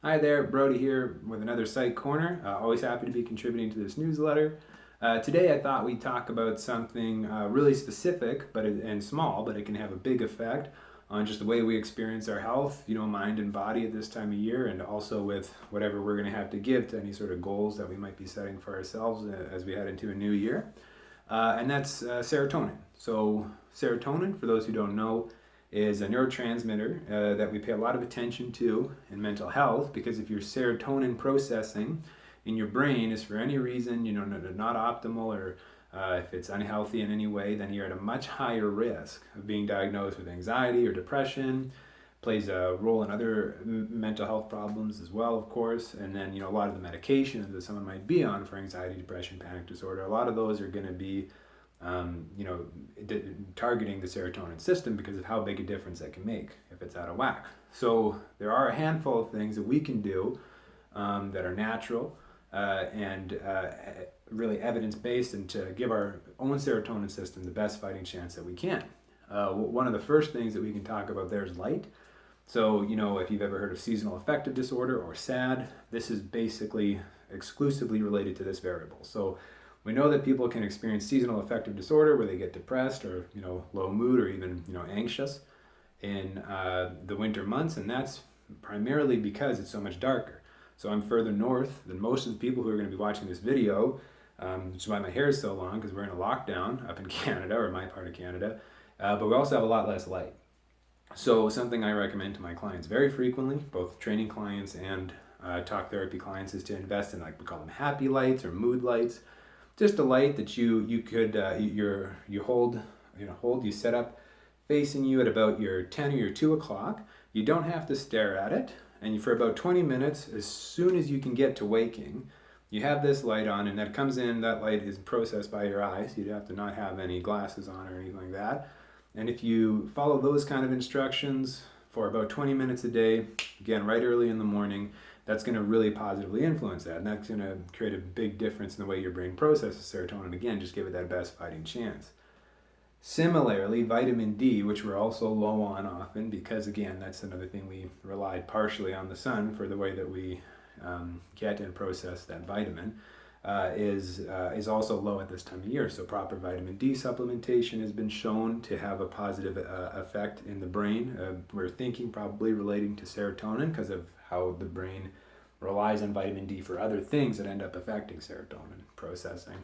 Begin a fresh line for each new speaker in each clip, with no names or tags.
Hi there, Brody here with another Psych Corner. Always happy to be contributing to this newsletter. Today I thought we'd talk about something really specific and small, but it can have a big effect on just the way we experience our health, mind and body at this time of year, and also with whatever we're going to have to give to any sort of goals that we might be setting for ourselves as we head into a new year. And that's serotonin. So, serotonin, for those who don't know, is a neurotransmitter that we pay a lot of attention to in mental health, because if your serotonin processing in your brain is for any reason not optimal, or if it's unhealthy in any way, then you're at a much higher risk of being diagnosed with anxiety or depression. Plays a role in other mental health problems as well, of course. And then a lot of the medications that someone might be on for anxiety, depression, panic disorder, a lot of those are going to be targeting the serotonin system because of how big a difference that can make if it's out of whack. So there are a handful of things that we can do that are natural and really evidence-based, and to give our own serotonin system the best fighting chance that we can. One of the first things that we can talk about there is light. So, if you've ever heard of seasonal affective disorder or SAD, this is basically exclusively related to this variable. So we know that people can experience seasonal affective disorder where they get depressed or low mood or even anxious in the winter months, and that's primarily because it's so much darker. So I'm further north than most of the people who are going to be watching this video, which is why my hair is so long, because we're in a lockdown up in Canada, or my part of Canada, but we also have a lot less light. So something I recommend to my clients very frequently, both training clients and talk therapy clients, is to invest in, like, we call them happy lights or mood lights. Just a light that you could you set up facing you at about your 10 or your 2 o'clock. You don't have to stare at it, and for about 20 minutes, as soon as you can get to waking, you have this light on, and that comes in. That light is processed by your eyes. You'd have to not have any glasses on or anything like that. And if you follow those kind of instructions for about 20 minutes a day, again, right early in the morning, that's going to really positively influence that. And that's going to create a big difference in the way your brain processes serotonin. Again, just give it that best fighting chance. Similarly, vitamin D, which we're also low on often, because again, that's another thing, we relied partially on the sun for the way that we get and process that vitamin, is also low at this time of year. So proper vitamin D supplementation has been shown to have a positive effect in the brain. We're thinking probably relating to serotonin because of how the brain relies on vitamin D for other things that end up affecting serotonin processing.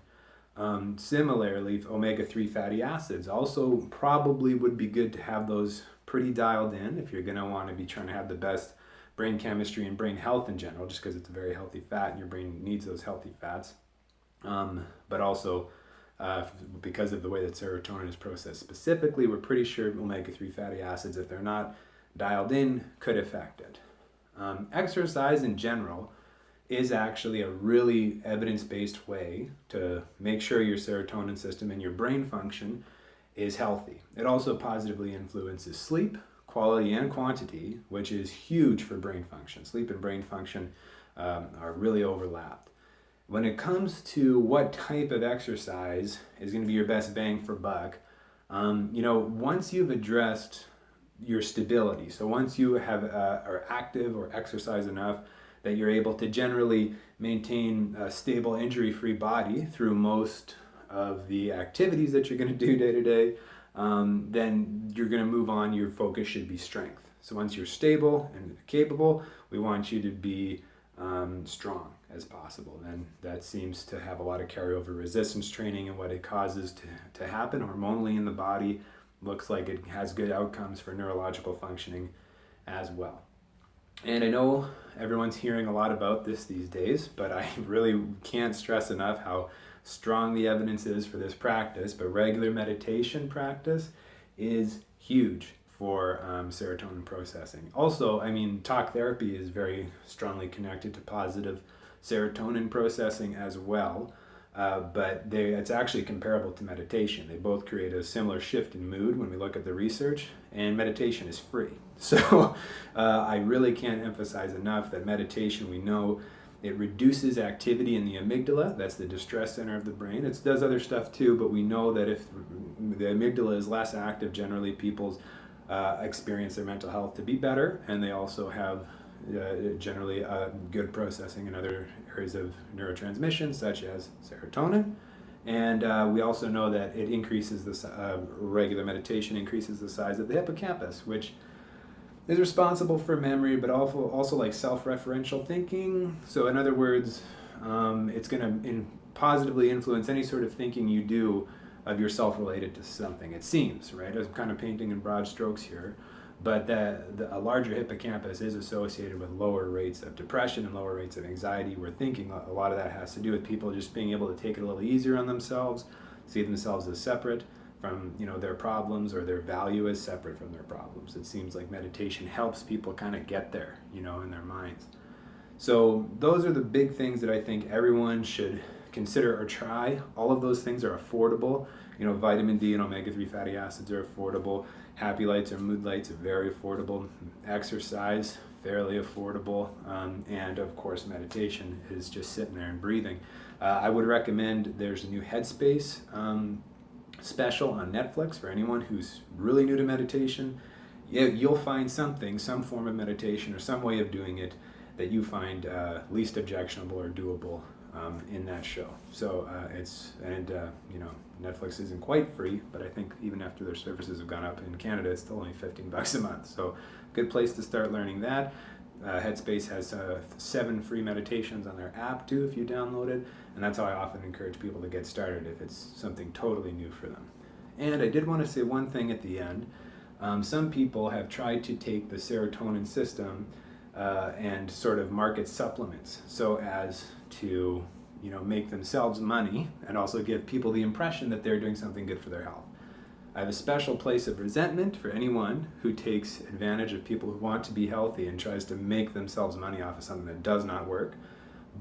Similarly, omega-3 fatty acids also probably would be good to have those pretty dialed in if you're going to want to be trying to have the best brain chemistry and brain health in general, just because it's a very healthy fat and your brain needs those healthy fats. But also, because of the way that serotonin is processed specifically, we're pretty sure omega-3 fatty acids, if they're not dialed in, could affect it. Exercise in general is actually a really evidence-based way to make sure your serotonin system and your brain function is healthy. It also positively influences sleep, quality and quantity, which is huge for brain function. Sleep and brain function are really overlapped. When it comes to what type of exercise is going to be your best bang for buck, once you've addressed your stability, so once you are active or exercise enough that you're able to generally maintain a stable, injury-free body through most of the activities that you're going to do day to day, then you're going to move on. Your focus should be strength. So once you're stable and capable, we want you to be strong as possible. And that seems to have a lot of carryover resistance training, and what it causes to happen hormonally in the body looks like it has good outcomes for neurological functioning as well. And I know everyone's hearing a lot about this these days, but I really can't stress enough how strong the evidence is for this practice. But regular meditation practice is huge for serotonin processing. Also, talk therapy is very strongly connected to positive serotonin processing as well. But it's actually comparable to meditation. They both create a similar shift in mood when we look at the research, and meditation is free. So I really can't emphasize enough that meditation, we know it reduces activity in the amygdala. That's the distress center of the brain. It does other stuff too, but we know that if the amygdala is less active, generally people's experience their mental health to be better, and they also have generally good processing in other areas of neurotransmission, such as serotonin. And we also know that it increases regular meditation increases the size of the hippocampus, which is responsible for memory, but also like self-referential thinking. So in other words, it's going to positively influence any sort of thinking you do of yourself related to something. It seems, right? I'm kind of painting in broad strokes here, but a larger hippocampus is associated with lower rates of depression and lower rates of anxiety. We're thinking a lot of that has to do with people just being able to take it a little easier on themselves, see themselves as separate from their problems, or their value as separate from their problems. It seems like meditation helps people kind of get there, in their minds. So those are the big things that I think everyone should consider or try. All of those things are affordable. Vitamin D and omega-3 fatty acids are affordable. Happy lights or mood lights are very affordable. Exercise, fairly affordable. And of course, meditation is just sitting there and breathing. I would recommend, there's a new Headspace special on Netflix for anyone who's really new to meditation. You'll find some form of meditation or some way of doing it that you find least objectionable or doable in that show. So Netflix isn't quite free, but I think even after their services have gone up in Canada, it's still only $15 a month. So good place to start learning that. Headspace has 7 free meditations on their app too if you download it, and that's how I often encourage people to get started if it's something totally new for them. And I did want to say one thing at the end. Some people have tried to take the serotonin system and sort of market supplements so as to make themselves money and also give people the impression that they're doing something good for their health. I have a special place of resentment for anyone who takes advantage of people who want to be healthy and tries to make themselves money off of something that does not work.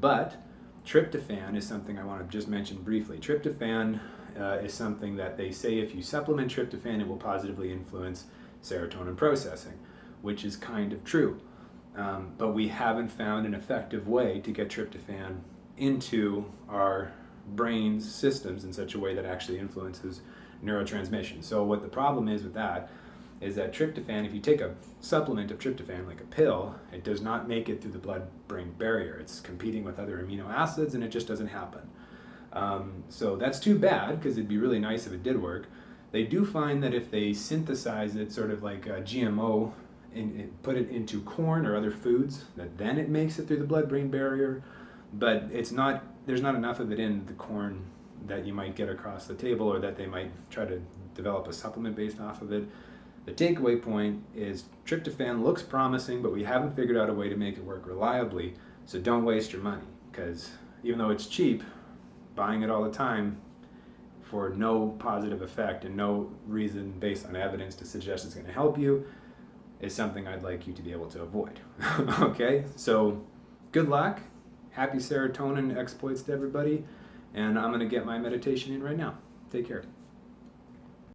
But tryptophan is something I want to just mention briefly. Tryptophan is something that they say if you supplement tryptophan, it will positively influence serotonin processing, which is kind of true. But we haven't found an effective way to get tryptophan into our brain's systems in such a way that actually influences neurotransmission. So what the problem is with that is that tryptophan, if you take a supplement of tryptophan, like a pill, it does not make it through the blood-brain barrier. It's competing with other amino acids and it just doesn't happen. So that's too bad, because it'd be really nice if it did work. They do find that if they synthesize it sort of like a GMO, put it into corn or other foods, that then it makes it through the blood-brain barrier, but there's not enough of it in the corn that you might get across the table, or that they might try to develop a supplement based off of it. The takeaway point is tryptophan looks promising, but we haven't figured out a way to make it work reliably, so don't waste your money, because even though it's cheap, buying it all the time for no positive effect and no reason based on evidence to suggest it's going to help you is something I'd like you to be able to avoid. Okay, so good luck. Happy serotonin exploits to everybody. And I'm going to get my meditation in right now. Take care.